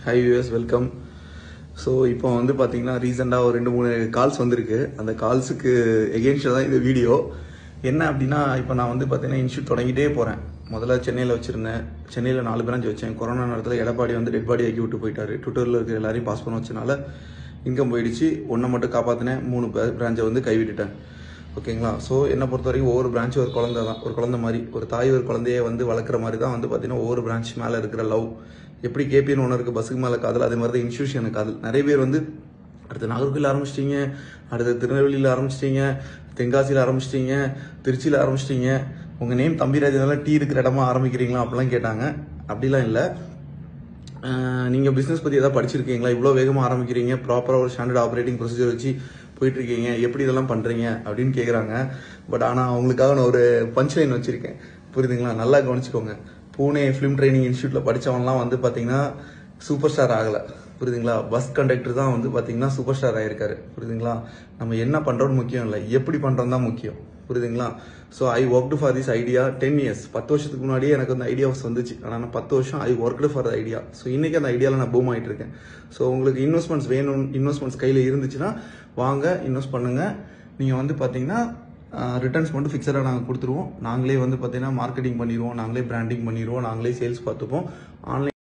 Hi viewers, welcome. So இப்போ வந்து பார்த்தீங்கன்னா ரீசெண்டாக ஒரு 2-3 கால்ஸ் வந்திருக்கு. அந்த கால்ஸுக்கு எகெயின்ஸ்டாக தான் இந்த வீடியோ. என்ன அப்படின்னா, இப்போ நான் வந்து பார்த்தீங்கன்னா இன்ஸ்டியூட் தொடங்கிட்டே போகிறேன். முதல்ல சென்னையில் வச்சுருந்தேன். சென்னையில் 4 பிரான்ச் வச்சேன். கொரோனா நேரத்தில் எடப்பாடி வந்து டெட் பாடி ஆக்கி விட்டு போயிட்டாரு. ட்விட்டரில் இருக்கிற எல்லாரையும் பாஸ் பண்ண வச்சனால இன்கம் போயிடுச்சு. ஒன்றை மட்டும் காப்பாற்றினேன். 3 பிரான்ச்சை வந்து கைவிட்டுட்டேன். ஓகேங்களா? ஸோ என்னை பொறுத்த வரைக்கும் ஒவ்வொரு பிரான்ச்சும் ஒரு குழந்தை தான். ஒரு குழந்தை மாதிரி, ஒரு தாய் ஒரு குழந்தையை வந்து வளர்க்குற மாதிரி தான் வந்து பார்த்தீங்கன்னா ஒவ்வொரு பிரான்ச் மேலே இருக்கிற லவ். எப்படி கேபிஎன் ஓனருக்கு பஸ்ஸுக்கு மேலே காதல், அதே மாதிரி தான் இன்ஸ்டியூஷனுக்கு காதல். நிறைய பேர் வந்து அடுத்து நாகர்கோவில் ஆரம்பிச்சிட்டிங்க, அடுத்து திருநெல்வேலியில் ஆரம்பிச்சிட்டிங்க, தென்காசியில் ஆரம்பிச்சிட்டிங்க, திருச்சியில் ஆரம்பிச்சிட்டிங்க, உங்கள் நேம் தம்பிராஜனால டீ இருக்கிற இடமா ஆரம்பிக்கிறீங்களா அப்படிலாம் கேட்டாங்க. அப்படிலாம் இல்லை. நீங்கள் பிஸ்னஸ் பற்றி எதாவது படிச்சிருக்கீங்களா? இவ்வளோ வேகமாக ஆரம்பிக்கிறீங்க, ப்ராப்பராக ஒரு ஸ்டாண்டர்ட் ஆப்ரேட்டிங் ப்ரொசீஜர் வச்சு போயிட்டுருக்கீங்க, எப்படி இதெல்லாம் பண்ணுறீங்க அப்படின்னு கேட்குறாங்க. பட் ஆனால் அவங்களுக்காக நான் ஒரு பஞ்ச் லைன் வச்சுருக்கேன். புரியுதுங்களா? நல்லா கவனிச்சுக்கோங்க. பூனே ஃபிலிம் ட்ரைனிங் இன்ஸ்டியூட்டில் படித்தவன்லாம் வந்து பார்த்தீங்கன்னா சூப்பர் ஸ்டார் ஆகலை. புரியுதுங்களா? பஸ் கண்டக்டர் தான் வந்து பார்த்தீங்கன்னா சூப்பர் ஸ்டார் ஆகிருக்காரு. புரியுதுங்களா? நம்ம என்ன பண்ணுறோன்னு முக்கியம் இல்லை, எப்படி பண்ணுறோம் தான் முக்கியம். புரியுதுங்களா? So I worked for this idea 10 years. 10 வருஷத்துக்கு முன்னாடியே எனக்கு அந்த ஐடியாஸ் வந்துச்சு. ஆனால் நான் 10 வருஷம் ஐ worked for the idea. So இன்றைக்கி அந்த ஐடியாவில் நான் பூம் ஆகிட்டு இருக்கேன். ஸோ உங்களுக்கு இன்வெஸ்ட்மெண்ட்ஸ் வேணும், இன்வெஸ்ட்மெண்ட்ஸ் கையில் இருந்துச்சுன்னா வாங்க, இன்வெஸ்ட் பண்ணுங்கள். நீங்கள் வந்து பார்த்தீங்கன்னா ரிட்டர்ன்ஸ் மட்டும் ஃபிக்ஸடாக நாங்கள் கொடுத்துருவோம். நாங்களே வந்து பார்த்தீங்கன்னா மார்க்கெட்டிங் பண்ணிடுவோம், நாங்களே பிராண்டிங் பண்ணிடுவோம், நாங்களே சேல்ஸ் பார்த்துப்போம். ஆன்லைன்